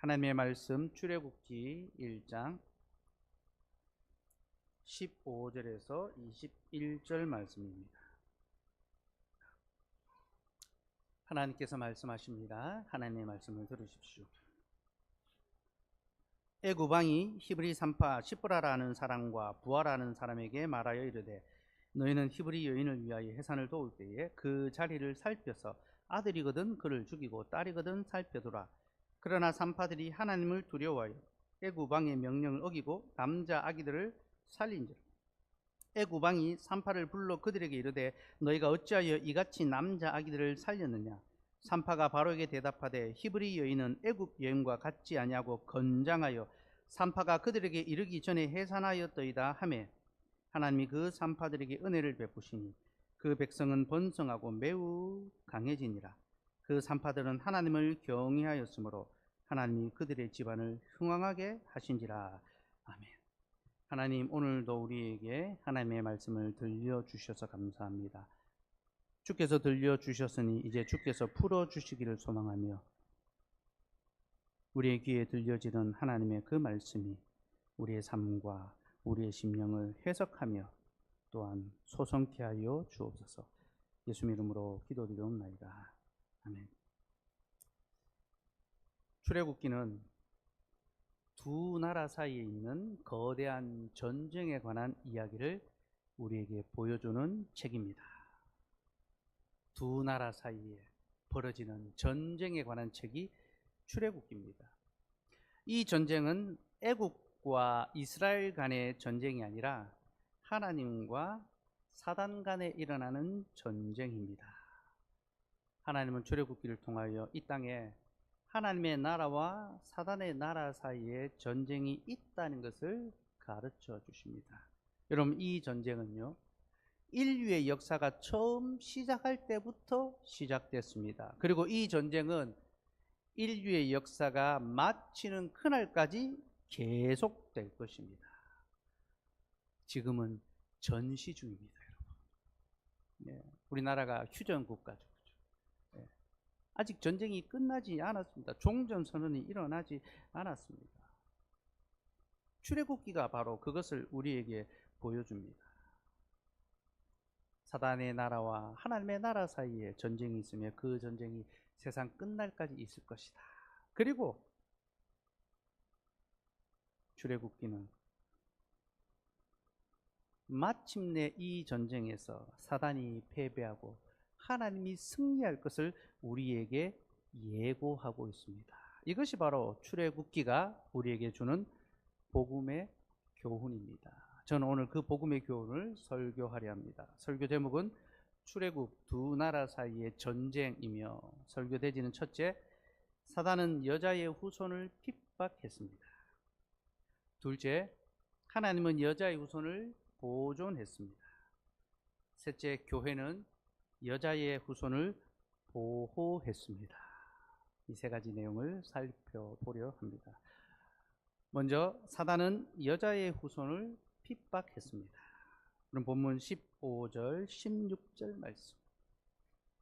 하나님의 말씀 출애굽기 1장 15절에서 21절 말씀입니다. 하나님께서 말씀하십니다. 하나님의 말씀을 들으십시오. 애굽 왕이 히브리 산파 시브라라는 사람과 부하라는 사람에게 말하여 이르되 너희는 히브리 여인을 위하여 해산을 도울 때에 그 자리를 살펴서 아들이거든 그를 죽이고 딸이거든 살펴두라. 그러나 산파들이 하나님을 두려워하여 애굽 왕의 명령을 어기고 남자 아기들을 살린지라. 애굽 왕이 산파를 불러 그들에게 이르되 너희가 어찌하여 이같이 남자 아기들을 살렸느냐. 산파가 바로에게 대답하되 히브리 여인은 애굽 여인과 같지 아니하고 건장하여 산파가 그들에게 이르기 전에 해산하였더이다 하매 하나님이 그 산파들에게 은혜를 베푸시니 그 백성은 번성하고 매우 강해지니라. 그 산파들은 하나님을 경외하였으므로 하나님이 그들의 집안을 흥왕하게 하신지라. 아멘. 하나님, 오늘도 우리에게 하나님의 말씀을 들려주셔서 감사합니다. 주께서 들려주셨으니 이제 주께서 풀어주시기를 소망하며 우리의 귀에 들려지는 하나님의 그 말씀이 우리의 삶과 우리의 심령을 해석하며 또한 소성케 하여 주옵소서. 예수 이름으로 기도드리옵나이다. 아멘. 출애굽기는 두 나라 사이에 있는 거대한 전쟁에 관한 이야기를 우리에게 보여주는 책입니다. 두 나라 사이에 벌어지는 전쟁에 관한 책이 출애굽기입니다. 이 전쟁은 애굽과 이스라엘 간의 전쟁이 아니라 하나님과 사단 간에 일어나는 전쟁입니다. 하나님은 출애굽기를 통하여 이 땅에 하나님의 나라와 사단의 나라 사이에 전쟁이 있다는 것을 가르쳐 주십니다. 여러분, 이 전쟁은요, 인류의 역사가 처음 시작할 때부터 시작됐습니다. 그리고 이 전쟁은 인류의 역사가 마치는 그날까지 계속될 것입니다. 지금은 전시 중입니다, 여러분. 네, 우리나라가 휴전 국가죠. 네, 아직 전쟁이 끝나지 않았습니다. 종전선언이 일어나지 않았습니다. 출애굽기가 바로 그것을 우리에게 보여줍니다. 사단의 나라와 하나님의 나라 사이에 전쟁이 있으며 그 전쟁이 세상 끝날까지 있을 것이다. 그리고 출애굽기는 마침내 이 전쟁에서 사단이 패배하고 하나님이 승리할 것을 우리에게 예고하고 있습니다. 이것이 바로 출애굽기가 우리에게 주는 복음의 교훈입니다. 저는 오늘 그 복음의 교훈을 설교하려 합니다. 설교 제목은 출애굽 두 나라 사이의 전쟁이며 설교 대지는 첫째, 사단은 여자의 후손을 핍박했습니다. 둘째, 하나님은 여자의 후손을 보존했습니다. 셋째, 교회는 여자의 후손을 보호했습니다. 이 세 가지 내용을 살펴보려 합니다. 먼저 사단은 여자의 후손을 핍박했습니다. 그럼 본문 15절, 16절 말씀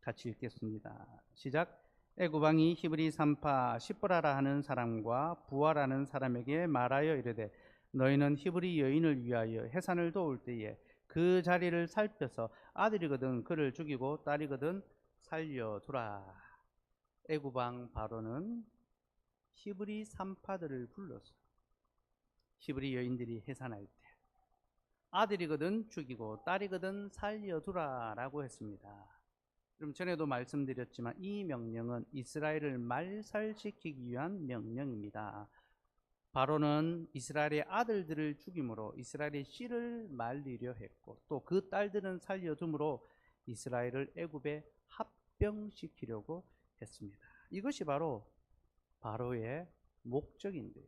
같이 읽겠습니다. 시작. 애굽 왕이 히브리 산파 시브라라 하는 사람과 부하라는 사람에게 말하여 이르되 너희는 히브리 여인을 위하여 해산을 도울 때에 그 자리를 살펴서 아들이거든 그를 죽이고 딸이거든 살려두라. 애굽 왕 바로는 히브리 산파들을 불러서 히브리 여인들이 해산할 때 아들이거든 죽이고 딸이거든 살려두라 라고 했습니다. 그럼 전에도 말씀드렸지만 이 명령은 이스라엘을 말살시키기 위한 명령입니다. 바로는 이스라엘의 아들들을 죽임으로 이스라엘의 씨를 말리려 했고 또 그 딸들은 살려둠으로 이스라엘을 애굽에 합병시키려고 했습니다. 이것이 바로 바로의 목적인데요.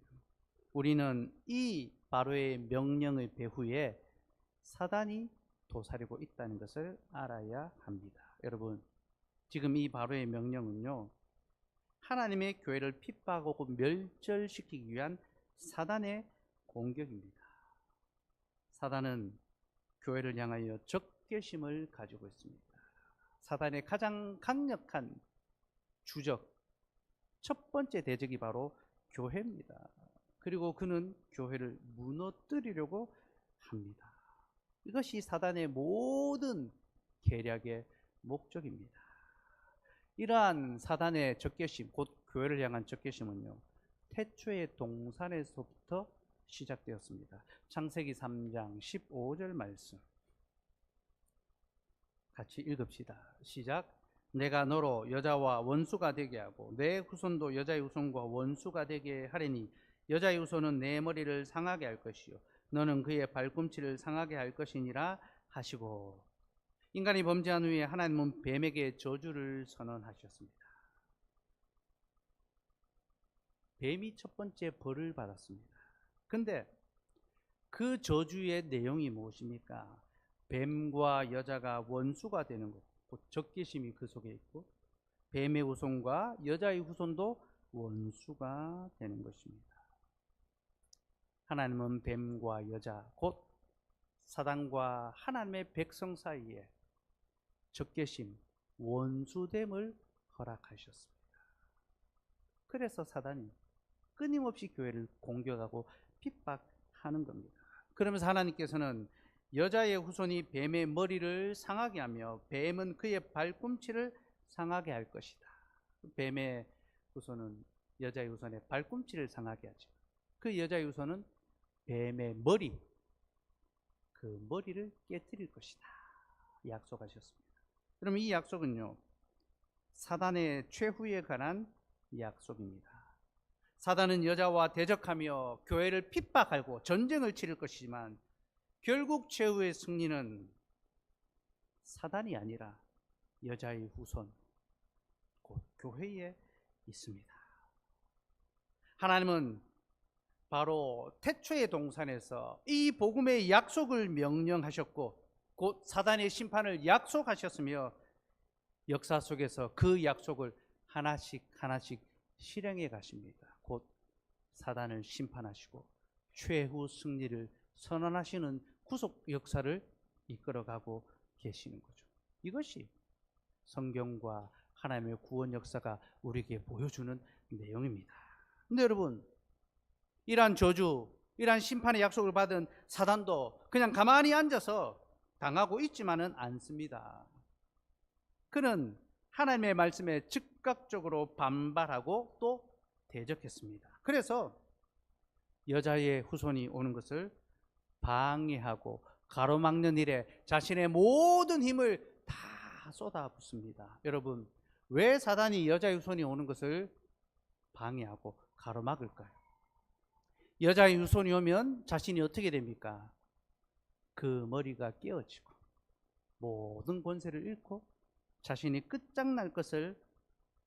우리는 이 바로의 명령의 배후에 사단이 도사리고 있다는 것을 알아야 합니다. 여러분, 지금 이 바로의 명령은요, 하나님의 교회를 핍박하고 멸절시키기 위한 사단의 공격입니다. 사단은 교회를 향하여 적개심을 가지고 있습니다. 사단의 가장 강력한 주적, 첫 번째 대적이 바로 교회입니다. 그리고 그는 교회를 무너뜨리려고 합니다. 이것이 사단의 모든 계략의 목적입니다. 이러한 사단의 적개심, 곧 교회를 향한 적개심은요, 태초의 동산에서부터 시작되었습니다. 창세기 3장 15절 말씀 같이 읽읍시다. 시작. 내가 너로 여자와 원수가 되게 하고 내 후손도 여자의 후손과 원수가 되게 하리니 여자의 후손은 내 머리를 상하게 할 것이요 너는 그의 발꿈치를 상하게 할 것이니라 하시고, 인간이 범죄한 후에 하나님은 뱀에게 저주를 선언하셨습니다. 뱀이 첫 번째 벌을 받았습니다. 근데 그 저주의 내용이 무엇입니까? 뱀과 여자가 원수가 되는 것, 곧 적개심이 그 속에 있고, 뱀의 후손과 여자의 후손도 원수가 되는 것입니다. 하나님은 뱀과 여자, 곧 사단과 하나님의 백성 사이에 적개심, 원수됨을 허락하셨습니다. 그래서 사단이 끊임없이 교회를 공격하고 핍박하는 겁니다. 그러면서 하나님께서는 여자의 후손이 뱀의 머리를 상하게 하며 뱀은 그의 발꿈치를 상하게 할 것이다. 뱀의 후손은 여자의 후손의 발꿈치를 상하게 하죠. 그 여자의 후손은 뱀의 머리, 그 머리를 깨뜨릴 것이다 약속하셨습니다. 그럼 이 약속은요, 사단의 최후에 관한 약속입니다. 사단은 여자와 대적하며 교회를 핍박하고 전쟁을 치를 것이지만 결국 최후의 승리는 사단이 아니라 여자의 후손, 곧 교회에 있습니다. 하나님은 바로 태초의 동산에서 이 복음의 약속을 명령하셨고 곧 사단의 심판을 약속하셨으며 역사 속에서 그 약속을 하나씩 하나씩 실행해 가십니다. 곧 사단을 심판하시고 최후 승리를 선언하시는 구속 역사를 이끌어가고 계시는 거죠. 이것이 성경과 하나님의 구원 역사가 우리에게 보여주는 내용입니다. 근데 여러분, 이러한 저주, 이러한 심판의 약속을 받은 사단도 그냥 가만히 앉아서 당하고 있지만은 않습니다. 그는 하나님의 말씀에 즉각적으로 반발하고 또 대적했습니다. 그래서 여자의 후손이 오는 것을 방해하고 가로막는 일에 자신의 모든 힘을 다 쏟아붓습니다. 여러분, 왜 사단이 여자의 후손이 오는 것을 방해하고 가로막을까요? 여자의 후손이 오면 자신이 어떻게 됩니까? 그 머리가 깨어지고 모든 권세를 잃고 자신이 끝장날 것을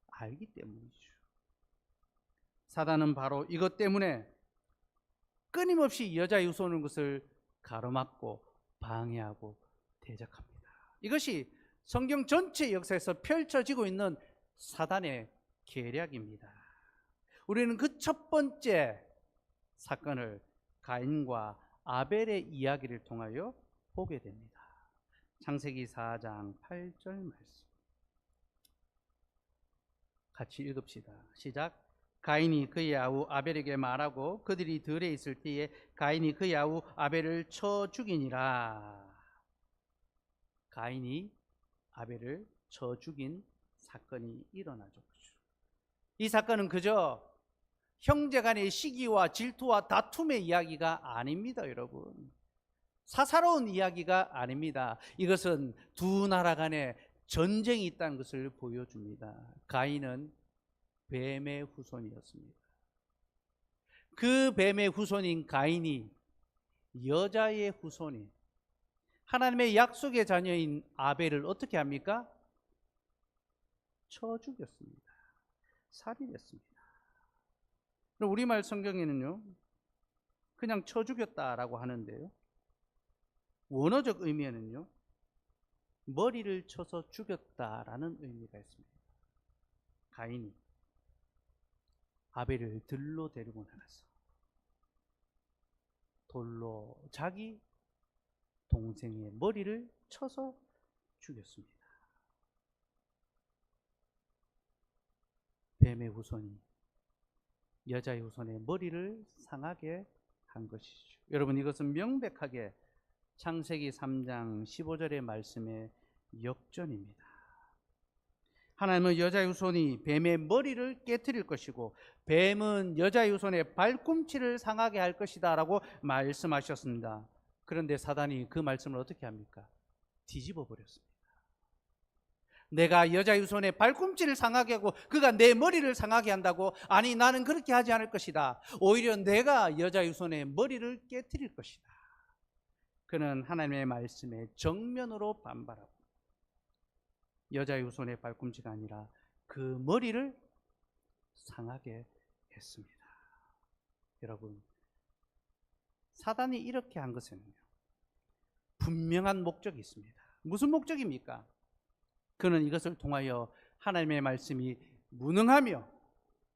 알기 때문이죠. 사단은 바로 이것 때문에 끊임없이 여자의 후손 오는 것을 가로막고 방해하고 대적합니다. 이것이 성경 전체 역사에서 펼쳐지고 있는 사단의 계략입니다. 우리는 그 첫 번째 사건을 가인과 아벨의 이야기를 통하여 보게 됩니다. 창세기 4장 8절 말씀 같이 읽읍시다. 시작. 가인이 그의 아우 아벨에게 말하고 그들이 들에 있을 때에 가인이 그의 아우 아벨을 쳐 죽이니라. 가인이 아벨을 쳐 죽인 사건이 일어나죠. 이 사건은 그저 형제간의 시기와 질투와 다툼의 이야기가 아닙니다, 여러분. 사사로운 이야기가 아닙니다. 이것은 두 나라 간에 전쟁이 있다는 것을 보여줍니다. 가인은 뱀의 후손이었습니다. 그 뱀의 후손인 가인이 여자의 후손인 하나님의 약속의 자녀인 아벨을 어떻게 합니까? 쳐 죽였습니다. 살인했습니다. 우리말 성경에는요, 그냥 쳐 죽였다라고 하는데요, 원어적 의미에는요, 머리를 쳐서 죽였다라는 의미가 있습니다. 가인이 아벨을 들로 데리고 나가서 돌로 자기 동생의 머리를 쳐서 죽였습니다. 뱀의 후손이 여자의 후손의 머리를 상하게 한 것이죠. 여러분, 이것은 명백하게 창세기 3장 15절의 말씀의 역전입니다. 하나님은 여자의 후손이 뱀의 머리를 깨트릴 것이고 뱀은 여자의 후손의 발꿈치를 상하게 할 것이다 라고 말씀하셨습니다. 그런데 사단이 그 말씀을 어떻게 합니까? 뒤집어 버렸습니다. 내가 여자의 후손의 발꿈치를 상하게 하고 그가 내 머리를 상하게 한다고? 아니, 나는 그렇게 하지 않을 것이다. 오히려 내가 여자의 후손의 머리를 깨트릴 것이다. 그는 하나님의 말씀에 정면으로 반발하고 여자의 후손의 발꿈치가 아니라 그 머리를 상하게 했습니다. 여러분, 사단이 이렇게 한 것에는요, 분명한 목적이 있습니다. 무슨 목적입니까? 그는 이것을 통하여 하나님의 말씀이 무능하며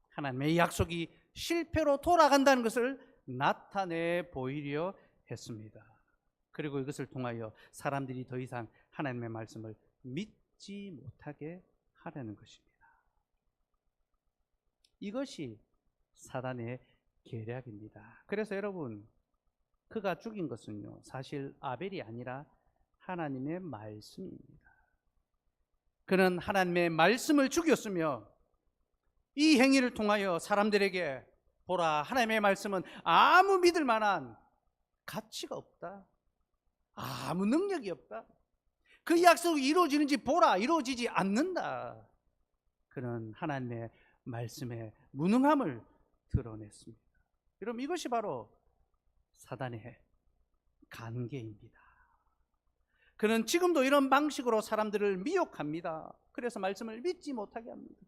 하나님의 약속이 실패로 돌아간다는 것을 나타내 보이려 했습니다. 그리고 이것을 통하여 사람들이 더 이상 하나님의 말씀을 믿지 못하게 하려는 것입니다. 이것이 사단의 계략입니다. 그래서 여러분, 그가 죽인 것은요, 사실 아벨이 아니라 하나님의 말씀입니다. 그는 하나님의 말씀을 죽였으며 이 행위를 통하여 사람들에게 보라, 하나님의 말씀은 아무 믿을 만한 가치가 없다, 아무 능력이 없다, 그 약속이 이루어지는지 보라, 이루어지지 않는다. 그는 하나님의 말씀의 무능함을 드러냈습니다. 여러분, 이것이 바로 사단의 관계입니다. 그는 지금도 이런 방식으로 사람들을 미혹합니다. 그래서 말씀을 믿지 못하게 합니다.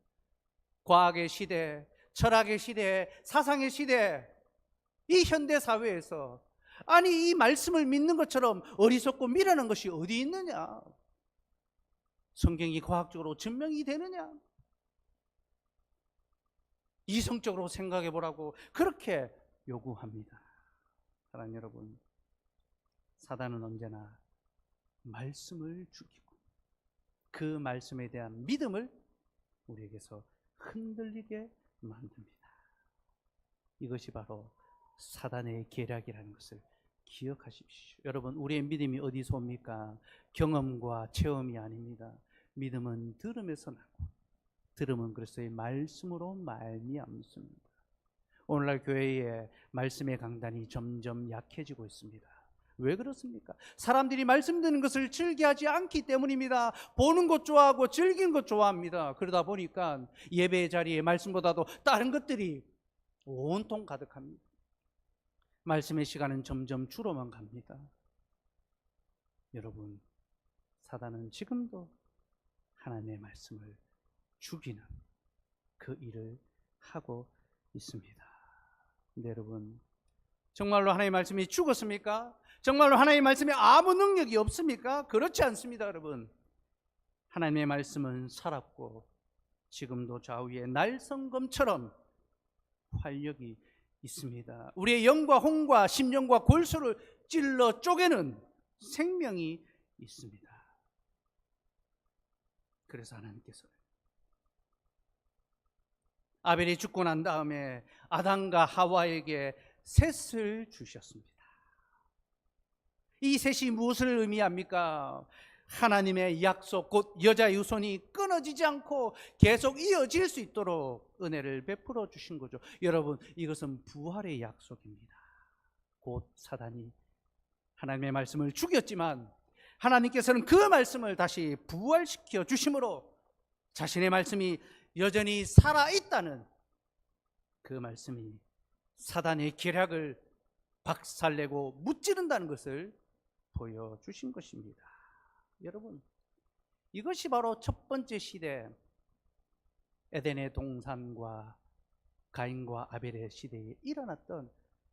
과학의 시대, 철학의 시대, 사상의 시대, 이 현대 사회에서 아니, 이 말씀을 믿는 것처럼 어리석고 미련한 것이 어디 있느냐? 성경이 과학적으로 증명이 되느냐? 이성적으로 생각해 보라고 그렇게 요구합니다. 사랑하는 여러분, 사단은 언제나 말씀을 죽이고 그 말씀에 대한 믿음을 우리에게서 흔들리게 만듭니다. 이것이 바로 사단의 계략이라는 것을 기억하십시오. 여러분, 우리의 믿음이 어디서 옵니까? 경험과 체험이 아닙니다. 믿음은 들음에서 나고 들음은 그리스도의 말씀으로 말미암습니다. 오늘날 교회의 말씀의 강단이 점점 약해지고 있습니다. 왜 그렇습니까? 사람들이 말씀 듣는 것을 즐겨하지 않기 때문입니다. 보는 것 좋아하고 즐기는 것 좋아합니다. 그러다 보니까 예배의 자리에 말씀보다도 다른 것들이 온통 가득합니다. 말씀의 시간은 점점 줄어만 갑니다. 여러분, 사단은 지금도 하나님의 말씀을 죽이는 그 일을 하고 있습니다. 근데 여러분, 정말로 하나님의 말씀이 죽었습니까? 정말로 하나님의 말씀에 아무 능력이 없습니까? 그렇지 않습니다, 여러분. 하나님의 말씀은 살았고 지금도 좌우에 날성검처럼 활력이 있습니다. 우리의 영과 혼과 심령과 골수를 찔러 쪼개는 생명이 있습니다. 그래서 하나님께서 아벨이 죽고 난 다음에 아담과 하와에게 셋을 주셨습니다. 이 셋이 무엇을 의미합니까? 하나님의 약속, 곧 여자의 후손이 끊어지지 않고 계속 이어질 수 있도록 은혜를 베풀어 주신 거죠. 여러분, 이것은 부활의 약속입니다. 곧 사단이 하나님의 말씀을 죽였지만 하나님께서는 그 말씀을 다시 부활시켜 주심으로 자신의 말씀이 여전히 살아있다는 그 말씀이 사단의 계략을 박살내고 무찌른다는 것을 보여주신 것입니다. 여러분, 이것이 바로 첫 번째 시대, 에덴의 동산과 가인과 아벨의 시대에 일어났던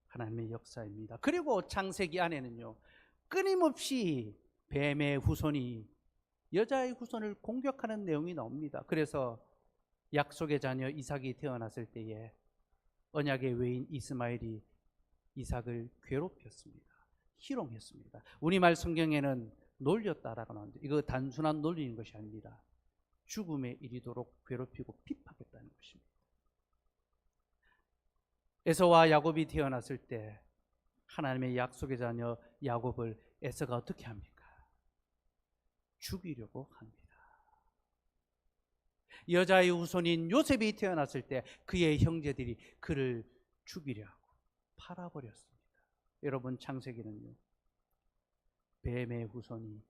하나님의 역사입니다. 그리고 창세기 안에는요, 끊임없이 뱀의 후손이 여자의 후손을 공격하는 내용이 나옵니다. 그래서 약속의 자녀 이삭이 태어났을 때에 언약의 외인 이스마엘이 이삭을 괴롭혔습니다. 희롱했습니다. 우리말 성경에는 놀렸다라고 나오는데 이거 단순한 놀리는 것이 아닙니다. 죽음에 이르도록 괴롭히고 핍박했다는 것입니다. 에서와 야곱이 태어났을 때 하나님의 약속의 자녀 야곱을 에서가 어떻게 합니까? 죽이려고 합니다. 여자의 후손인 요셉이 태어났을 때 그의 형제들이 그를 죽이려 하고 팔아버렸습니다. 여러분, 창세기는요, 뱀의 후손이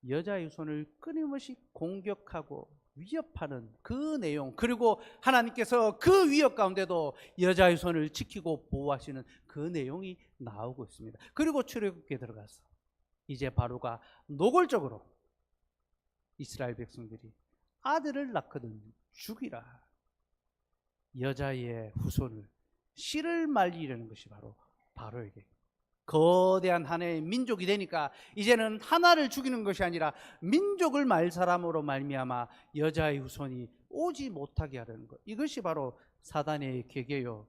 여자의 후손을 끊임없이 공격하고 위협하는 그 내용, 그리고 하나님께서 그 위협 가운데도 여자의 후손을 지키고 보호하시는 그 내용이 나오고 있습니다. 그리고 출애굽기에 들어가서 이제 바로가 노골적으로 이스라엘 백성들이 아들을 낳거든 죽이라, 여자의 후손을 씨를 말리려는 것이 바로 바로에게 거대한 하나의 민족이 되니까 이제는 하나를 죽이는 것이 아니라 민족을 말 사람으로 말미암아 여자의 후손이 오지 못하게 하려는 것, 이것이 바로 사단의 계계요.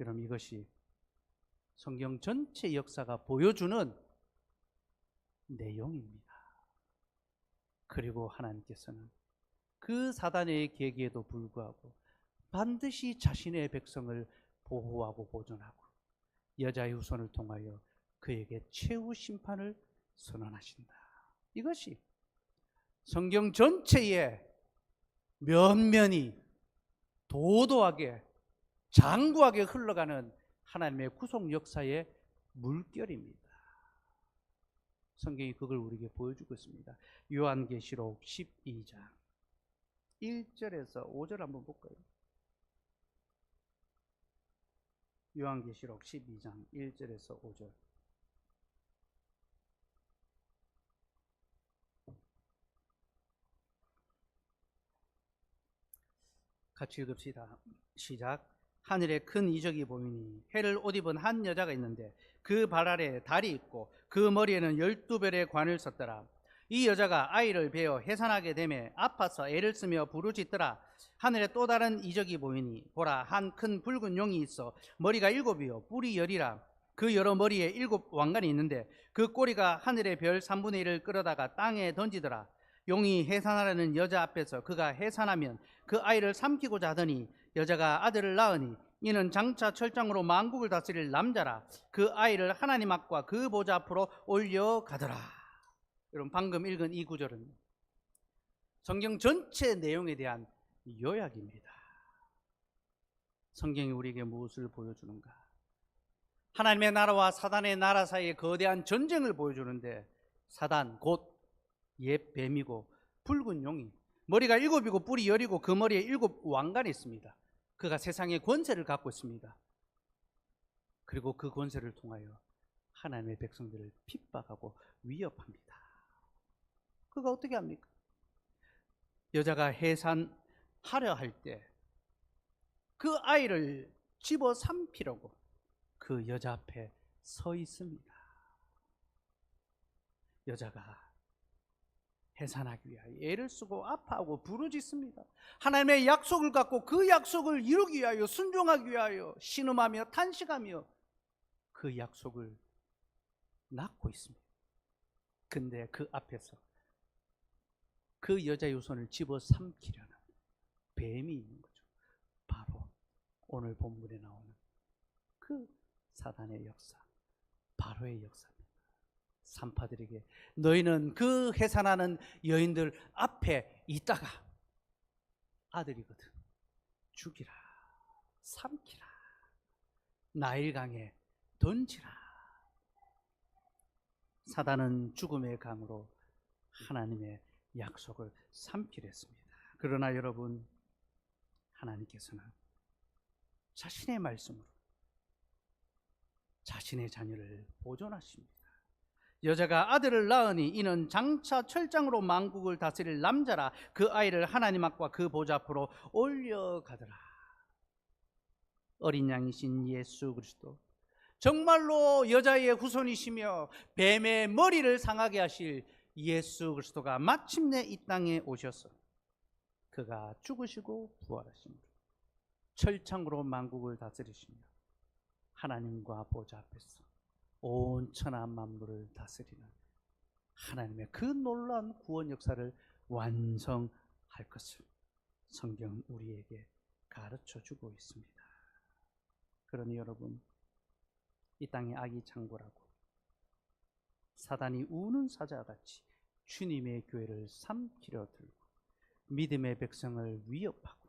여러분, 이것이 성경 전체 역사가 보여주는 내용입니다. 그리고 하나님께서는 그 사단의 계계에도 불구하고 반드시 자신의 백성을 보호하고 보존하고 여자의 후손을 통하여 그에게 최후 심판을 선언하신다. 이것이 성경 전체에 면면이 도도하게 장구하게 흘러가는 하나님의 구속 역사의 물결입니다. 성경이 그걸 우리에게 보여주고 있습니다. 요한계시록 12장 1절에서 5절 한번 볼까요? 요한계시록 12장 1절에서 5절. 같이 읽읍시다. 시작. 하늘에 큰 이적이 보이니 해를 옷 입은 한 여자가 있는데 그 발 아래에 달이 있고 그 머리에는 12별의 관을 썼더라. 이 여자가 아이를 베어 해산하게 되매 아파서 애를 쓰며 부르짖더라. 하늘에 또 다른 이적이 보이니 보라, 한 큰 붉은 용이 있어 머리가 7이요 뿔이 10이라. 그 여러 머리에 7 왕관이 있는데 그 꼬리가 하늘의 별 3분의 1을 끌어다가 땅에 던지더라. 용이 해산하려는 여자 앞에서 그가 해산하면 그 아이를 삼키고자 하더니 여자가 아들을 낳으니 이는 장차 철장으로 만국을 다스릴 남자라. 그 아이를 하나님 앞과 그 보좌 앞으로 올려가더라. 여러분, 방금 읽은 이 구절은 성경 전체 내용에 대한 요약입니다. 성경이 우리에게 무엇을 보여주는가? 하나님의 나라와 사단의 나라 사이의 거대한 전쟁을 보여주는데, 사단 곧 옛 뱀이고 붉은 용이 머리가 7이고 뿔이 10이고 그 머리에 7 왕관이 있습니다. 그가 세상의 권세를 갖고 있습니다. 그리고 그 권세를 통하여 하나님의 백성들을 핍박하고 위협합니다. 그가 어떻게 합니까? 여자가 해산하려 할 때 그 아이를 집어 삼키려고 그 여자 앞에 서 있습니다. 여자가 해산하기 위하여 애를 쓰고 아파하고 부르짖습니다. 하나님의 약속을 갖고 그 약속을 이루기 위하여, 순종하기 위하여 신음하며 탄식하며 그 약속을 낳고 있습니다. 근데 그 앞에서 그 여자의 후손을 집어 삼키려는 뱀이 있는 거죠. 바로 오늘 본문에 나오는 그 사단의 역사, 바로의 역사입니다. 산파들에게 너희는 그 해산하는 여인들 앞에 있다가 아들이거든 죽이라, 삼키라, 나일강에 던지라. 사단은 죽음의 강으로 하나님의 약속을 삼키려 했습니다. 그러나 여러분, 하나님께서는 자신의 말씀으로 자신의 자녀를 보존하십니다. 여자가 아들을 낳으니 이는 장차 철장으로 만국을 다스릴 남자라. 그 아이를 하나님 앞과 그 보좌 앞으로 올려가더라. 어린 양이신 예수 그리스도, 정말로 여자의 후손이시며 뱀의 머리를 상하게 하실 예수 그리스도가 마침내 이 땅에 오셔서 그가 죽으시고 부활하시며 철창으로 만국을 다스리시며 하나님과 보좌 앞에서 온 천하 만물을 다스리는 하나님의 그 놀라운 구원 역사를 완성할 것을 성경은 우리에게 가르쳐 주고 있습니다. 그러니 여러분, 이 땅에 악이 창궐하고 사단이 우는 사자같이 주님의 교회를 삼키려 들고 믿음의 백성을 위협하고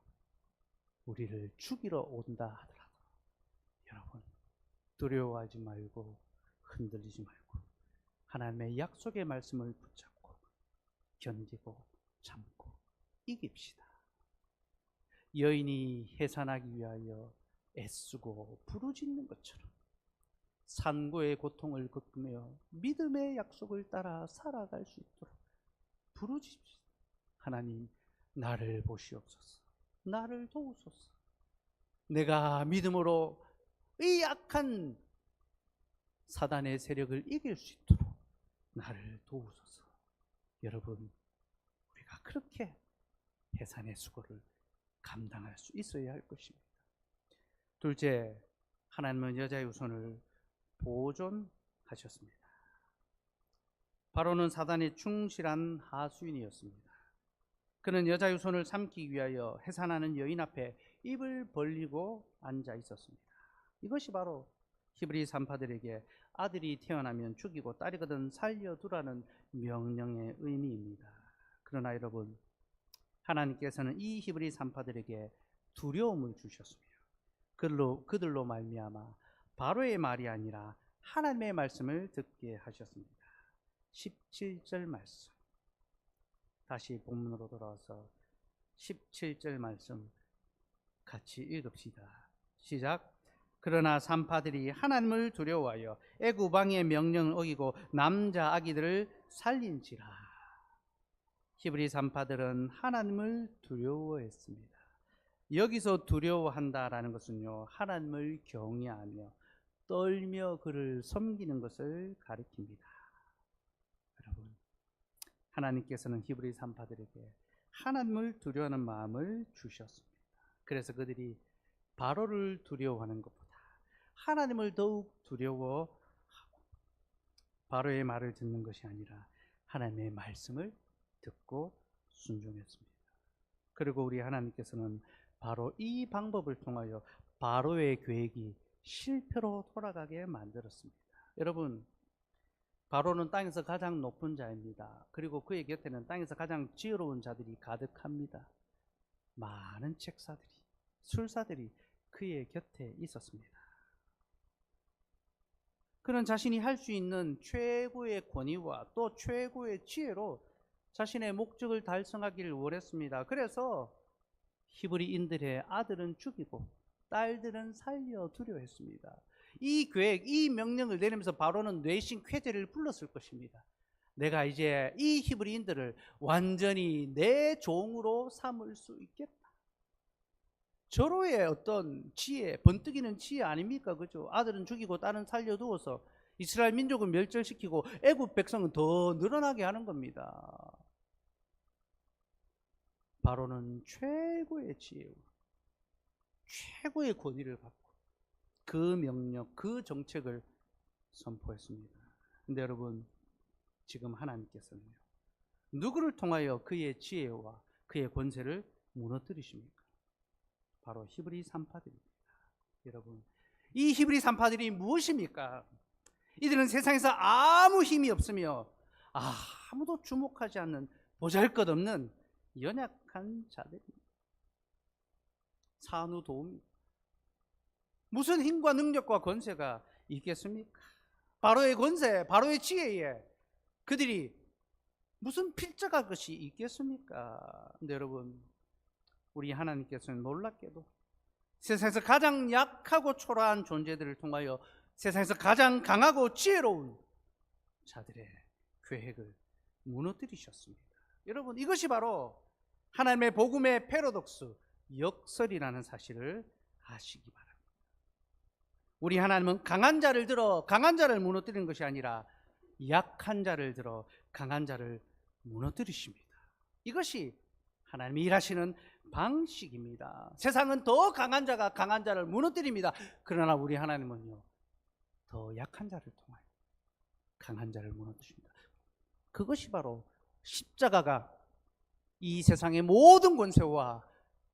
우리를 죽이러 온다 하더라도 여러분, 두려워하지 말고 흔들리지 말고 하나님의 약속의 말씀을 붙잡고 견디고 참고 이깁시다. 여인이 해산하기 위하여 애쓰고 부르짖는 것처럼 산고의 고통을 겪으며 믿음의 약속을 따라 살아갈 수 있도록 부르짖읍시다. 하나님, 나를 보시옵소서. 나를 도우소서. 내가 믿음으로 이 악한 사단의 세력을 이길 수 있도록 나를 도우소서. 여러분, 우리가 그렇게 해산의 수고를 감당할 수 있어야 할 것입니다. 둘째, 하나님은 여자의 후손을 보존하셨습니다. 바로는 사단의 충실한 하수인이었습니다. 그는 여자의 후손을 삼키기 위하여 해산하는 여인 앞에 입을 벌리고 앉아 있었습니다. 이것이 바로 히브리 산파들에게 아들이 태어나면 죽이고 딸이거든 살려두라는 명령의 의미입니다. 그러나 여러분, 하나님께서는 이 히브리 산파들에게 두려움을 주셨으며 그들로 말미암아 바로의 말이 아니라 하나님의 말씀을 듣게 하셨습니다. 17절 말씀, 다시 본문으로 돌아와서 17절 말씀 같이 읽읍시다. 시작. 그러나 산파들이 하나님을 두려워하여 애굽 왕의 명령을 어기고 남자 아기들을 살린지라. 히브리 산파들은 하나님을 두려워했습니다. 여기서 두려워한다라는 것은요, 하나님을 경외하며 떨며 그를 섬기는 것을 가리킵니다. 여러분, 하나님께서는 히브리 산파들에게 하나님을 두려워하는 마음을 주셨습니다. 그래서 그들이 바로를 두려워하는 것보다 하나님을 더욱 두려워하고 바로의 말을 듣는 것이 아니라 하나님의 말씀을 듣고 순종했습니다. 그리고 우리 하나님께서는 바로 이 방법을 통하여 바로의 계획이 실패로 돌아가게 만들었습니다. 여러분, 바로는 땅에서 가장 높은 자입니다. 그리고 그의 곁에는 땅에서 가장 지혜로운 자들이 가득합니다. 많은 책사들이, 술사들이 그의 곁에 있었습니다. 그는 자신이 할 수 있는 최고의 권위와 또 최고의 지혜로 자신의 목적을 달성하기를 원했습니다. 그래서 히브리인들의 아들은 죽이고 딸들은 살려두려 했습니다. 이 계획, 이 명령을 내리면서 바로는 뇌신 쾌재를 불렀을 것입니다. 내가 이제 이 히브리인들을 완전히 내 종으로 삼을 수 있겠다. 절호의 어떤 지혜, 번뜩이는 지혜 아닙니까? 그죠? 아들은 죽이고 딸은 살려두어서 이스라엘 민족을 멸절시키고 애굽 백성은 더 늘어나게 하는 겁니다. 바로는 최고의 지혜와 최고의 권위를 갖고 그 명령, 그 정책을 선포했습니다. 근데 여러분, 지금 하나님께서는요, 누구를 통하여 그의 지혜와 그의 권세를 무너뜨리십니까? 바로 히브리 산파들입니다. 여러분, 이 히브리 산파들이 무엇입니까? 이들은 세상에서 아무 힘이 없으며 아무도 주목하지 않는 보잘것없는 연약한 자들입니다. 산후도움, 무슨 힘과 능력과 권세가 있겠습니까? 바로의 권세, 바로의 지혜에 그들이 무슨 필적할 것이 있겠습니까? 근데 여러분, 우리 하나님께서는 놀랍게도 세상에서 가장 약하고 초라한 존재들을 통하여 세상에서 가장 강하고 지혜로운 자들의 계획을 무너뜨리셨습니다. 여러분, 이것이 바로 하나님의 복음의 패러독스, 역설이라는 사실을 아시기 바랍니다. 우리 하나님은 강한 자를 들어 강한 자를 무너뜨리는 것이 아니라 약한 자를 들어 강한 자를 무너뜨리십니다. 이것이 하나님이 일하시는 방식입니다. 세상은 더 강한 자가 강한 자를 무너뜨립니다. 그러나 우리 하나님은요, 더 약한 자를 통하여 강한 자를 무너뜨립니다. 그것이 바로 십자가가 이 세상의 모든 권세와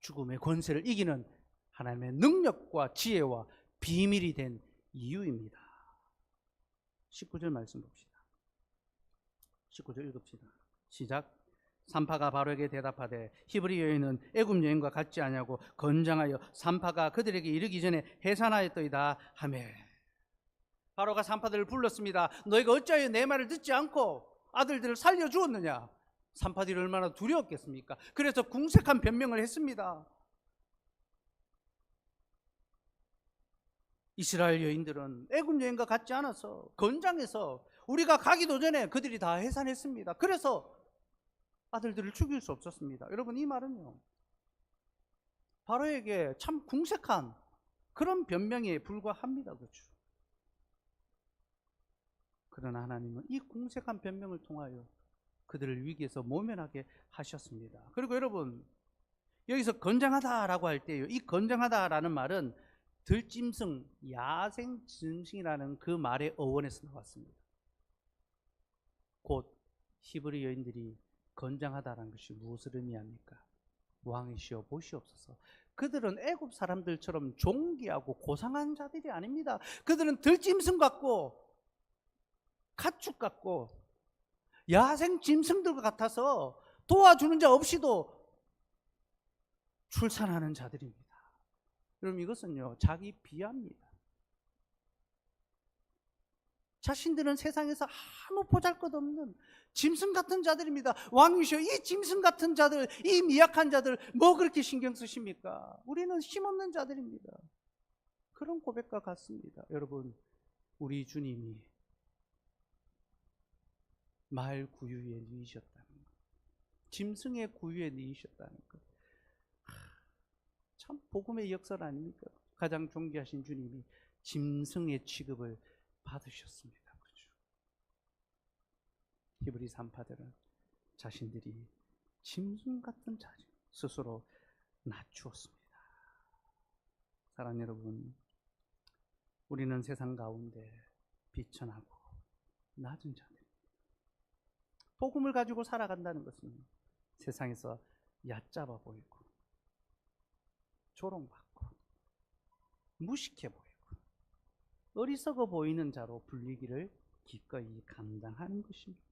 죽음의 권세를 이기는 하나님의 능력과 지혜와 비밀이 된 이유입니다. 19절 말씀 봅시다. 19절 읽읍시다. 시작. 산파가 바로에게 대답하되 히브리 여인은 애굽 여인과 같지 아니하고 건장하여 산파가 그들에게 이르기 전에 해산하였더이다 하매. 바로가 산파들을 불렀습니다. 너희가 어찌하여 내 말을 듣지 않고 아들들을 살려주었느냐? 산파들이 얼마나 두려웠겠습니까? 그래서 궁색한 변명을 했습니다. 이스라엘 여인들은 애굽 여인과 같지 않아서 건장해서 우리가 가기도 전에 그들이 다 해산했습니다. 그래서 아들들을 죽일 수 없었습니다. 여러분, 이 말은요, 바로에게 참 궁색한 그런 변명에 불과합니다. 그렇죠? 그러나 하나님은 이 궁색한 변명을 통하여 그들을 위기에서 모면하게 하셨습니다. 그리고 여러분, 여기서 건장하다라고 할 때요, 이 건장하다라는 말은 들짐승, 야생 짐승이라는 그 말의 어원에서 나왔습니다. 곧 히브리 여인들이 건장하다라는 것이 무엇을 의미합니까? 왕이시여 보시옵소서. 그들은 애굽 사람들처럼 존귀하고 고상한 자들이 아닙니다. 그들은 들짐승 같고 가축 같고 야생 짐승들과 같아서 도와주는 자 없이도 출산하는 자들입니다. 여러분, 이것은요, 자기 비하입니다. 자신들은 세상에서 아무 보잘것없는 짐승 같은 자들입니다. 왕이시여, 이 짐승 같은 자들, 이 미약한 자들 뭐 그렇게 신경 쓰십니까? 우리는 힘없는 자들입니다. 그런 고백과 같습니다. 여러분, 우리 주님이 말 구유에 누이셨다는 것, 짐승의 구유에 누이셨다는 것, 참 복음의 역설 아닙니까? 가장 존귀하신 주님이 짐승의 취급을 받으셨습니다. 그렇죠? 히브리 산파들은 자신들이 짐승 같은 자리 스스로 낮추었습니다. 사랑하는 여러분, 우리는 세상 가운데 비천하고 낮은 자들, 복음을 가지고 살아간다는 것은 세상에서 얕잡아 보이고 조롱받고 무식해 보이고 어리석어 보이는 자로 불리기를 기꺼이 감당하는 것입니다.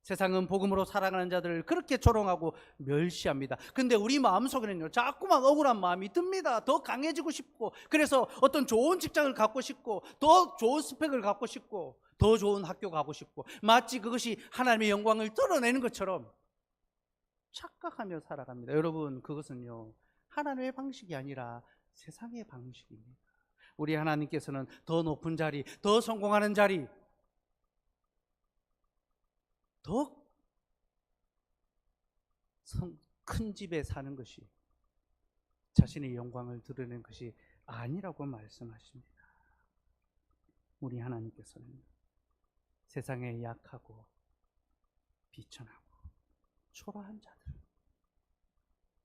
세상은 복음으로 살아가는 자들을 그렇게 조롱하고 멸시합니다. 근데 우리 마음속에는요, 자꾸만 억울한 마음이 듭니다. 더 강해지고 싶고, 그래서 어떤 좋은 직장을 갖고 싶고, 더 좋은 스펙을 갖고 싶고, 더 좋은 학교 가고 싶고, 마치 그것이 하나님의 영광을 드러내는 것처럼 착각하며 살아갑니다. 여러분, 그것은요, 하나님의 방식이 아니라 세상의 방식입니다. 우리 하나님께서는 더 높은 자리, 더 성공하는 자리, 더 큰 집에 사는 것이 자신의 영광을 드러내는 것이 아니라고 말씀하십니다. 우리 하나님께서는 세상에 약하고 비천하고 초라한 자들,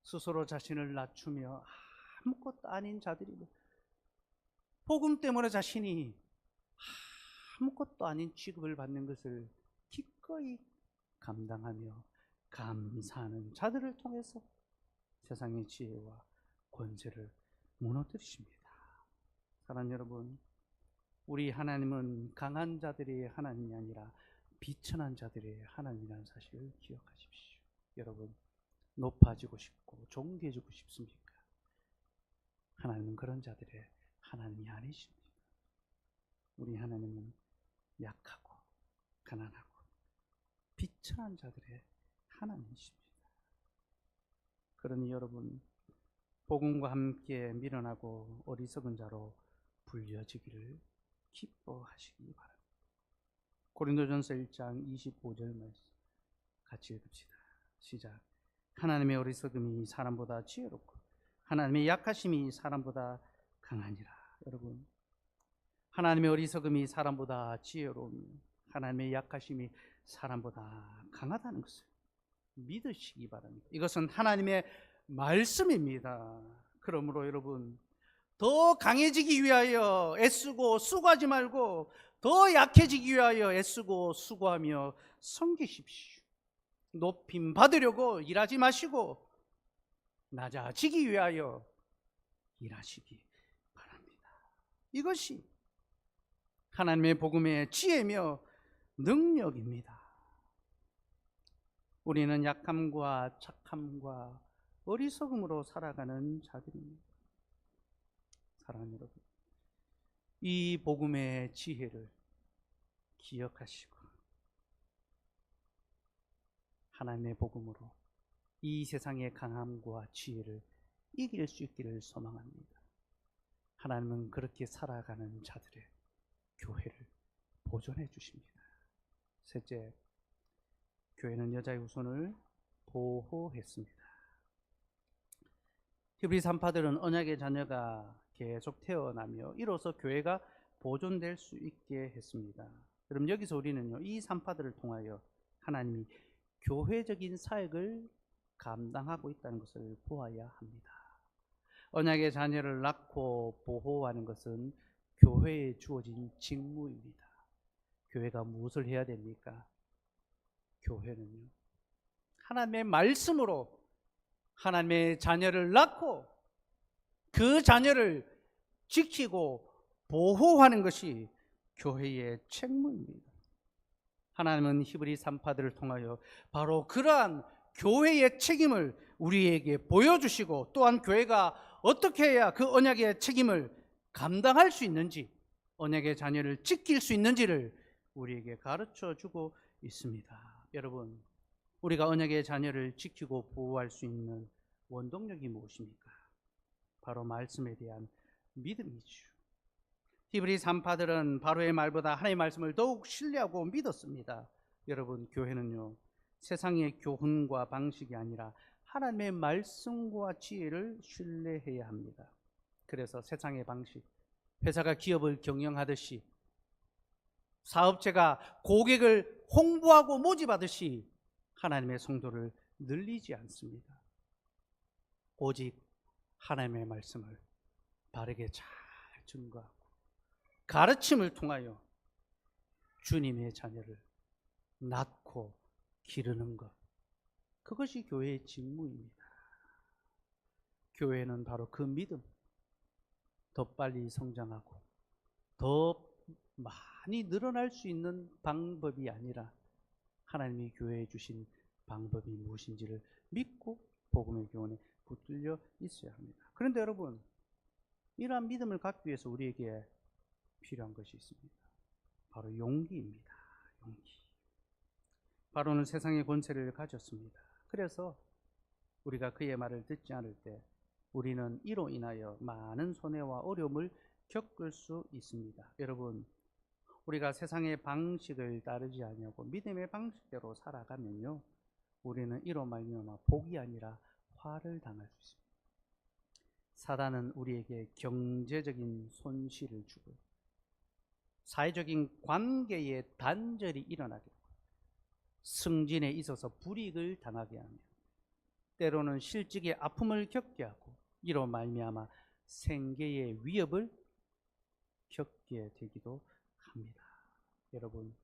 스스로 자신을 낮추며 아무것도 아닌 자들이고, 복음 때문에 자신이 아무것도 아닌 취급을 받는 것을 기꺼이 감당하며 감사하는 자들을 통해서 세상의 지혜와 권세를 무너뜨리십니다. 사랑하는 여러분, 우리 하나님은 강한 자들의 하나님이 아니라 비천한 자들의 하나님이라는 사실을 기억하십시오. 여러분, 높아지고 싶고 존귀해지고 싶습니까? 하나님은 그런 자들의 하나님이 아니십니다. 우리 하나님은 약하고 가난하고 비천한 자들의 하나님이십니다. 그러니 여러분, 복음과 함께 미련하고 어리석은 자로 불려지기를 기뻐하시기 바랍니다. 고린도전서 1장 25절 말씀 같이 읽읍시다. 시작. 하나님의 어리석음이 사람보다 지혜롭고 하나님의 약하심이 사람보다 강하니라. 여러분, 하나님의 어리석음이 사람보다 지혜로우며 하나님의 약하심이 사람보다 강하다는 것을 믿으시기 바랍니다. 이것은 하나님의 말씀입니다. 그러므로 여러분, 더 강해지기 위하여 애쓰고 수고하지 말고 더 약해지기 위하여 애쓰고 수고하며 섬기십시오. 높임 받으려고 일하지 마시고 낮아지기 위하여 일하시기 바랍니다. 이것이 하나님의 복음의 지혜며 능력입니다. 우리는 약함과 착함과 어리석음으로 살아가는 자들입니다. 사랑하는 여러분, 이 복음의 지혜를 기억하시고 하나님의 복음으로 이 세상의 강함과 지혜를 이길 수 있기를 소망합니다. 하나님은 그렇게 살아가는 자들의 교회를 보존해 주십니다. 셋째, 교회는 여자의 후손을 보호했습니다. 히브리 산파들은 언약의 자녀가 계속 태어나며 이로써 교회가 보존될 수 있게 했습니다. 그럼 여기서 우리는요, 이 산파들을 통하여 하나님이 교회적인 사역을 감당하고 있다는 것을 보아야 합니다. 언약의 자녀를 낳고 보호하는 것은 교회에 주어진 직무입니다. 교회가 무엇을 해야 됩니까? 교회는요, 하나님의 말씀으로 하나님의 자녀를 낳고 그 자녀를 지키고 보호하는 것이 교회의 책무입니다. 하나님은 히브리 산파들을 통하여 바로 그러한 교회의 책임을 우리에게 보여주시고 또한 교회가 어떻게 해야 그 언약의 책임을 감당할 수 있는지, 언약의 자녀를 지킬 수 있는지를 우리에게 가르쳐 주고 있습니다. 여러분, 우리가 언약의 자녀를 지키고 보호할 수 있는 원동력이 무엇입니까? 바로 말씀에 대한 믿음이죠. 히브리 산파들은 바로의 말보다 하나님의 말씀을 더욱 신뢰하고 믿었습니다. 여러분, 교회는요, 세상의 교훈과 방식이 아니라 하나님의 말씀과 지혜를 신뢰해야 합니다. 그래서 세상의 방식, 회사가 기업을 경영하듯이, 사업체가 고객을 홍보하고 모집하듯이 하나님의 성도를 늘리지 않습니다. 오직 하나님의 말씀을 바르게 잘 증거하고 가르침을 통하여 주님의 자녀를 낳고 기르는 것, 그것이 교회의 직무입니다. 교회는 바로 그 믿음, 더 빨리 성장하고 더 많이 늘어날 수 있는 방법이 아니라 하나님이 교회에 주신 방법이 무엇인지를 믿고 복음의 교훈에 붙들려 있어야 합니다. 그런데 여러분, 이러한 믿음을 갖기 위해서 우리에게 필요한 것이 있습니다. 바로 용기입니다. 용기. 바로는 세상의 권세를 가졌습니다. 그래서 우리가 그의 말을 듣지 않을 때 우리는 이로 인하여 많은 손해와 어려움을 겪을 수 있습니다. 여러분, 우리가 세상의 방식을 따르지 아니하고 믿음의 방식대로 살아가면요, 우리는 이로 말미암아 복이 아니라 화를 당할 수 있습니다. 사단은 우리에게 경제적인 손실을 주고 사회적인 관계에 단절이 일어나게 되고 승진에 있어서 불이익을 당하게 하며 때로는 실직의 아픔을 겪게 하고 이로 말미암아 생계의 위협을 겪게 되기도 합니다. 여러분,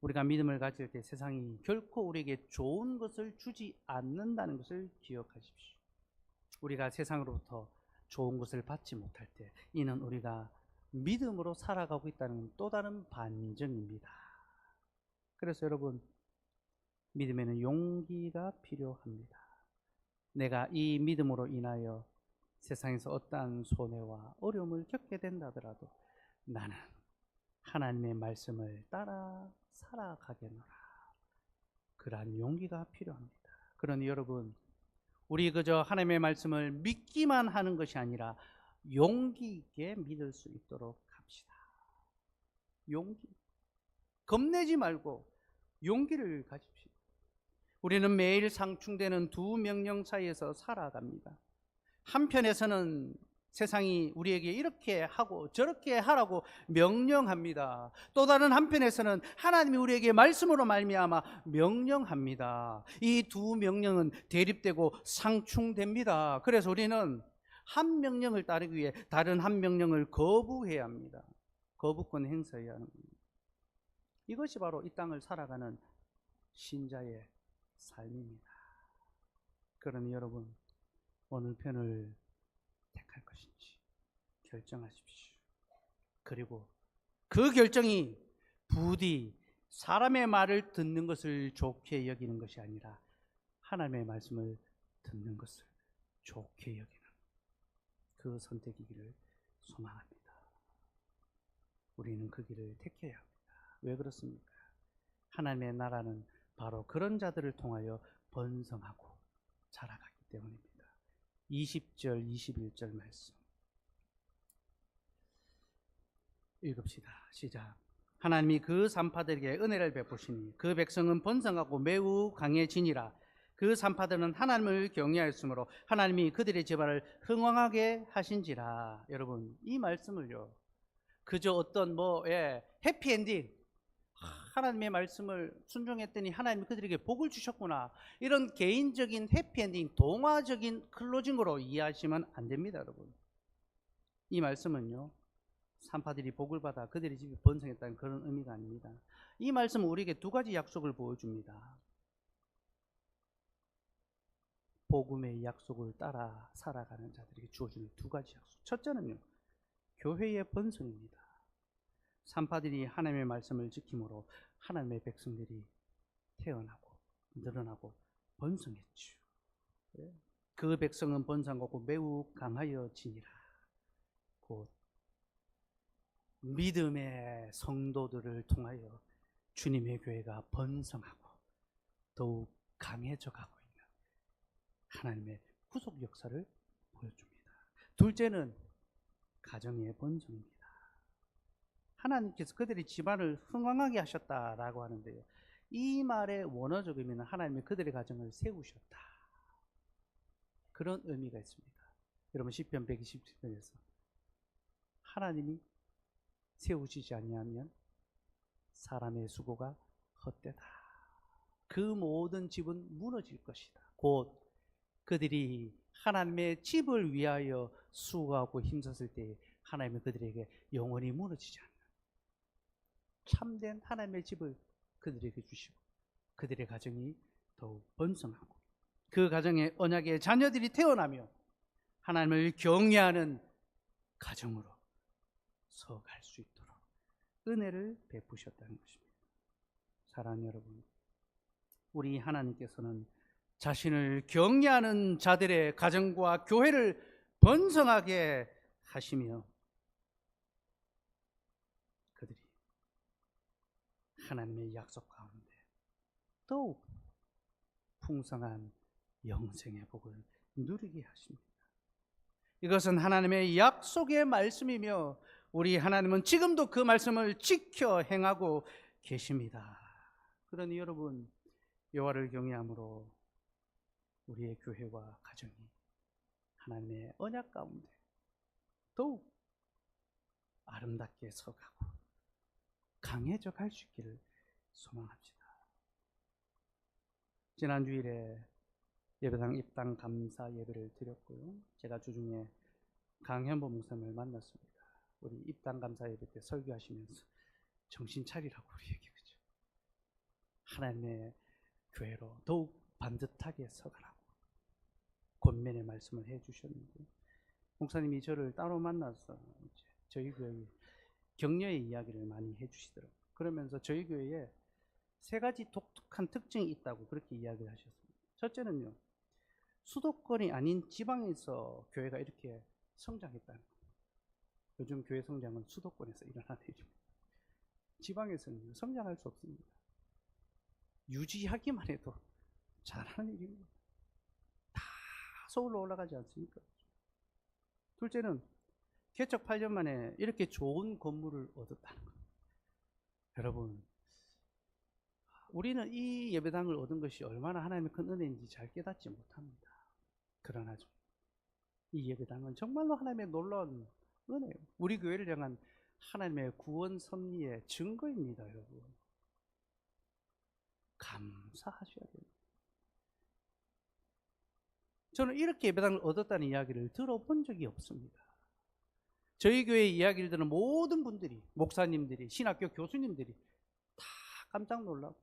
우리가 믿음을 가질 때 세상이 결코 우리에게 좋은 것을 주지 않는다는 것을 기억하십시오. 우리가 세상으로부터 좋은 것을 받지 못할 때 이는 우리가 믿음으로 살아가고 있다는 또 다른 반증입니다. 그래서 여러분, 믿음에는 용기가 필요합니다. 내가 이 믿음으로 인하여 세상에서 어떠한 손해와 어려움을 겪게 된다 하더라도 나는 하나님의 말씀을 따라 살아가겠노라. 그러한 용기가 필요합니다. 그러니 여러분, 우리 그저 하나님의 말씀을 믿기만 하는 것이 아니라 용기 있게 믿을 수 있도록 합시다. 용기. 겁내지 말고 용기를 가집시다. 우리는 매일 상충되는 두 명령 사이에서 살아갑니다. 한편에서는 세상이 우리에게 이렇게 하고 저렇게 하라고 명령합니다. 또 다른 한편에서는 하나님이 우리에게 말씀으로 말미암아 명령합니다. 이 두 명령은 대립되고 상충됩니다. 그래서 우리는 한 명령을 따르기 위해 다른 한 명령을 거부해야 합니다. 거부권 행사해야 하는 겁니다. 이것이 바로 이 땅을 살아가는 신자의 삶입니다. 그러니 여러분, 어느 편을 택할 것인지 결정하십시오. 그리고 그 결정이 부디 사람의 말을 듣는 것을 좋게 여기는 것이 아니라 하나님의 말씀을 듣는 것을 좋게 여기는 그 선택이기를 소망합니다. 우리는 그 길을 택해야 합니다. 왜 그렇습니까? 하나님의 나라는 바로 그런 자들을 통하여 번성하고 자라가기 때문입니다. 20절, 21절 말씀 읽읍시다. 시작. 하나님이 그 산파들에게 은혜를 베푸시니 그 백성은 번성하고 매우 강해지니라. 그 산파들은 하나님을 경외하였으므로 하나님이 그들의 집안을 흥왕하게 하신지라. 여러분, 이 말씀을요, 그저 어떤 해피엔딩, 하나님의 말씀을 순종했더니 하나님이 그들에게 복을 주셨구나, 이런 개인적인 해피엔딩, 동화적인 클로징으로 이해하시면 안 됩니다. 여러분, 이 말씀은요, 산파들이 복을 받아 그들의 집이 번성했다는 그런 의미가 아닙니다. 이 말씀은 우리에게 두 가지 약속을 보여줍니다. 복음의 약속을 따라 살아가는 자들에게 주어지는 두 가지 약속. 첫째는요, 교회의 번성입니다. 산파들이 하나님의 말씀을 지킴으로 하나님의 백성들이 태어나고 늘어나고 번성했죠. 그 백성은 번성하고 매우 강하여지니라. 곧 믿음의 성도들을 통하여 주님의 교회가 번성하고 더욱 강해져 가고 있는 하나님의 구속 역사를 보여줍니다. 둘째는 가정의 번성입니다. 하나님께서 그들의 집안을 흥왕하게 하셨다라고 하는데요, 이 말의 원어적 의미는 하나님이 그들의 가정을 세우셨다, 그런 의미가 있습니다. 여러분, 시편 127편에서 하나님이 세우시지 아니하면 사람의 수고가 헛되다. 그 모든 집은 무너질 것이다. 곧 그들이 하나님의 집을 위하여 수고하고 힘썼을 때 하나님이 그들에게 영원히 무너지지 않는 참된 하나님의 집을 그들에게 주시고 그들의 가정이 더욱 번성하고 그 가정에 언약의 자녀들이 태어나며 하나님을 경외하는 가정으로 서갈 수 있도록 은혜를 베푸셨다는 것입니다. 사랑하는 여러분, 우리 하나님께서는 자신을 경외하는 자들의 가정과 교회를 번성하게 하시며 그들이 하나님의 약속 가운데 더욱 풍성한 영생의 복을 누리게 하십니다. 이것은 하나님의 약속의 말씀이며 우리 하나님은 지금도 그 말씀을 지켜 행하고 계십니다. 그러니 여러분, 여호와를 경외함으로 우리의 교회와 가정이 하나님의 언약 가운데 더욱 아름답게 서가고 강해져 갈 수 있기를 소망합니다. 지난 주일에 예배당 입당 감사 예배를 드렸고요, 제가 주중에 강현보 목사님을 만났습니다. 우리 입당 감사 예배 때 설교하시면서 정신 차리라고 우리에게, 그죠? 하나님의 교회로 더욱 반듯하게 서가라고 권면의 말씀을 해주셨는데, 목사님이 저를 따로 만나서 저희 교회 격려의 이야기를 많이 해주시더라고요. 그러면서 저희 교회에 세 가지 독특한 특징이 있다고 그렇게 이야기를 하셨습니다. 첫째는요, 수도권이 아닌 지방에서 교회가 이렇게 성장했다는 거예요. 요즘 교회 성장은 수도권에서 일어나는 일입니다. 지방에서는 성장할 수 없습니다. 유지하기만 해도 잘하는 일입니다. 다 서울로 올라가지 않습니까? 둘째는 개척 8년 만에 이렇게 좋은 건물을 얻었다는 겁니다. 여러분, 우리는 이 예배당을 얻은 것이 얼마나 하나님의 큰 은혜인지 잘 깨닫지 못합니다. 그러나 이 예배당은 정말로 하나님의 놀라운 은혜예요. 우리 교회를 향한 하나님의 구원 섭리의 증거입니다. 여러분, 감사하셔야 됩니다. 저는 이렇게 예배당을 얻었다는 이야기를 들어본 적이 없습니다. 저희 교회 이야기를 듣는 모든 분들이, 목사님들이, 신학교 교수님들이 다 깜짝 놀라고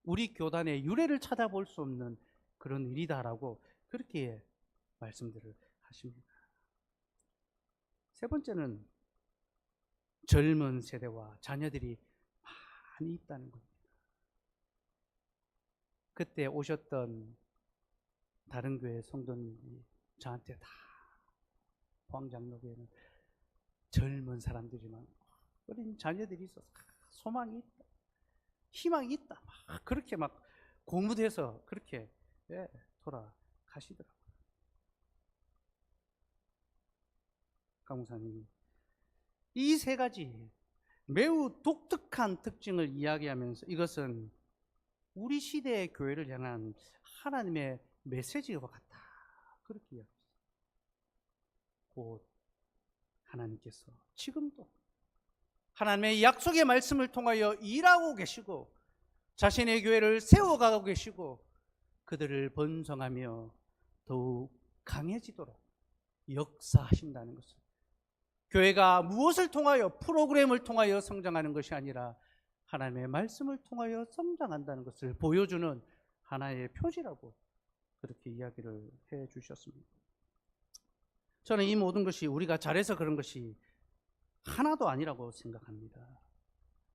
우리 교단의 유래를 찾아볼 수 없는 그런 일이다라고 그렇게 말씀들을 하십니다. 세 번째는 젊은 세대와 자녀들이 많이 있다는 겁니다. 그때 오셨던 다른 교회 성도님이 저한테 다 포항장로교회는 젊은 사람들이 많고 어린 자녀들이 있어서 소망이 있다, 희망이 있다, 막 그렇게 막 고무돼서 그렇게 돌아가시더라고요. 강목사님이 이 세 가지 매우 독특한 특징을 이야기하면서 이것은 우리 시대의 교회를 향한 하나님의 메시지와 같다, 그렇게 이야기했어요. 곧 하나님께서 지금도 하나님의 약속의 말씀을 통하여 일하고 계시고 자신의 교회를 세워가고 계시고 그들을 번성하며 더욱 강해지도록 역사하신다는 것을, 교회가 무엇을 통하여, 프로그램을 통하여 성장하는 것이 아니라 하나님의 말씀을 통하여 성장한다는 것을 보여주는 하나의 표지라고 그렇게 이야기를 해 주셨습니다. 저는 이 모든 것이 우리가 잘해서 그런 것이 하나도 아니라고 생각합니다.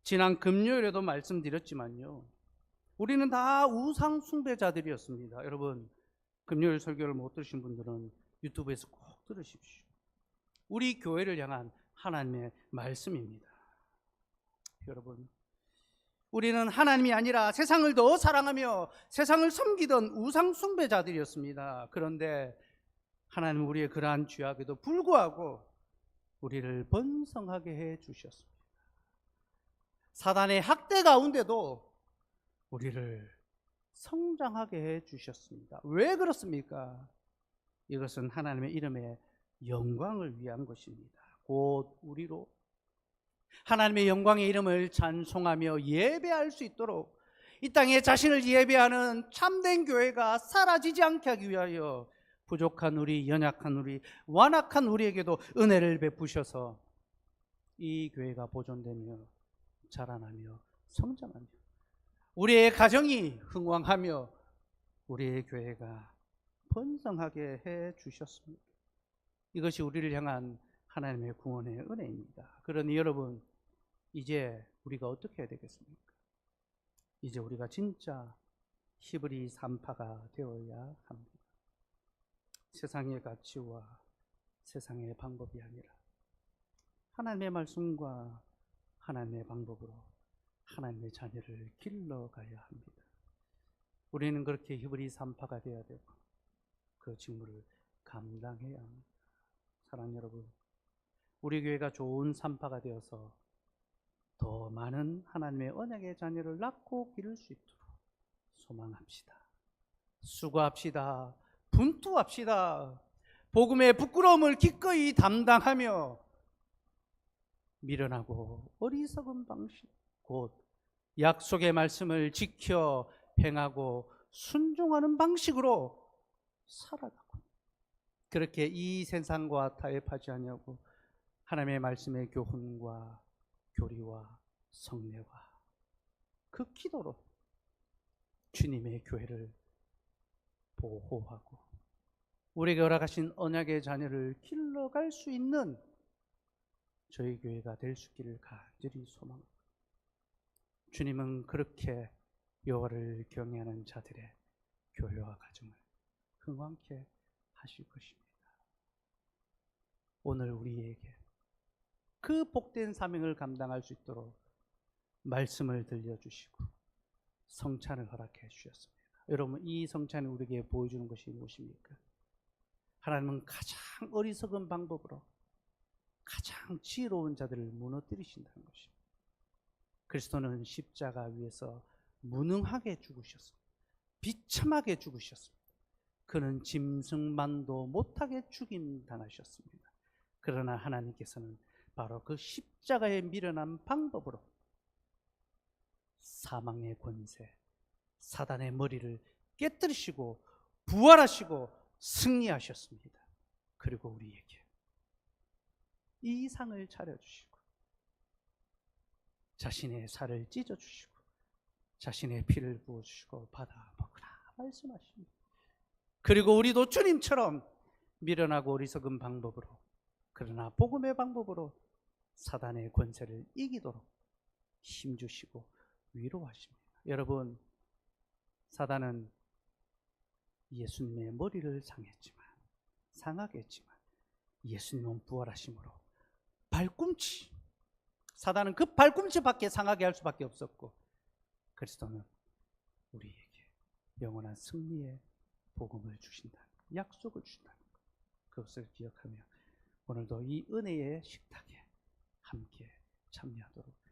지난 금요일에도 말씀드렸지만요, 우리는 다 우상 숭배자들이었습니다. 여러분, 금요일 설교를 못 들으신 분들은 유튜브에서 꼭 들으십시오. 우리 교회를 향한 하나님의 말씀입니다. 여러분, 우리는 하나님이 아니라 세상을 더 사랑하며 세상을 섬기던 우상 숭배자들이었습니다. 그런데 하나님은 우리의 그러한 죄악에도 불구하고 우리를 번성하게 해 주셨습니다. 사단의 학대 가운데도 우리를 성장하게 해 주셨습니다. 왜 그렇습니까? 이것은 하나님의 이름의 영광을 위한 것입니다. 곧 우리로 하나님의 영광의 이름을 찬송하며 예배할 수 있도록 이 땅에 자신을 예배하는 참된 교회가 사라지지 않게 하기 위하여 부족한 우리, 연약한 우리, 완악한 우리에게도 은혜를 베푸셔서 이 교회가 보존되며 자라나며 성장하며 우리의 가정이 흥왕하며 우리의 교회가 번성하게 해 주셨습니다. 이것이 우리를 향한 하나님의 구원의 은혜입니다. 그러니 여러분, 이제 우리가 어떻게 해야 되겠습니까? 이제 우리가 진짜 히브리 3파가 되어야 합니다. 세상의 가치와 세상의 방법이 아니라 하나님의 말씀과 하나님의 방법으로 하나님의 자녀를 길러가야 합니다. 우리는 그렇게 히브리 3파가 되어야 되고 그 직무를 감당해야 합니다. 사랑하는 여러분, 우리 교회가 좋은 3파가 되어서 더 많은 하나님의 언약의 자녀를 낳고 기를 수 있도록 소망합시다. 수고합시다. 분투합시다. 복음의 부끄러움을 기꺼이 담당하며 미련하고 어리석은 방식, 곧 약속의 말씀을 지켜 행하고 순종하는 방식으로 살아가고, 그렇게 이 세상과 타협하지 아니하고 하나님의 말씀의 교훈과 교리와 성례와 그 기도로 주님의 교회를 보호하고 우리에게 허락하신 언약의 자녀를 길러갈 수 있는 저희 교회가 될 수 있기를 간절히 소망합니다. 주님은 그렇게 여호와를 경외하는 자들의 교회와 가정을 흥왕케 하실 것입니다. 오늘 우리에게 그 복된 사명을 감당할 수 있도록 말씀을 들려주시고 성찬을 허락해 주셨습니다. 여러분, 이 성찬이 우리에게 보여주는 것이 무엇입니까? 하나님은 가장 어리석은 방법으로 가장 지혜로운 자들을 무너뜨리신다는 것입니다. 그리스도는 십자가 위에서 무능하게 죽으셨습니다. 비참하게 죽으셨습니다. 그는 짐승만도 못하게 죽임당하셨습니다. 그러나 하나님께서는 바로 그 십자가에 미련한 방법으로 사망의 권세, 사단의 머리를 깨뜨리시고 부활하시고 승리하셨습니다. 그리고 우리에게 이 상을 차려주시고 자신의 살을 찢어주시고 자신의 피를 부어주시고 받아 먹으라 말씀하십니다. 그리고 우리도 주님처럼 미련하고 어리석은 방법으로, 그러나 복음의 방법으로 사단의 권세를 이기도록 힘주시고 위로하십니다. 여러분, 사단은 예수님의 머리를 상하게 했지만 예수님은 부활하심으로 발꿈치, 사단은 그 발꿈치밖에 상하게 할 수밖에 없었고, 그리스도는 우리에게 영원한 승리의 복음을 주신다는, 약속을 주신다는 것, 그것을 기억하며 오늘도 이 은혜의 식탁에 함께 참여하도록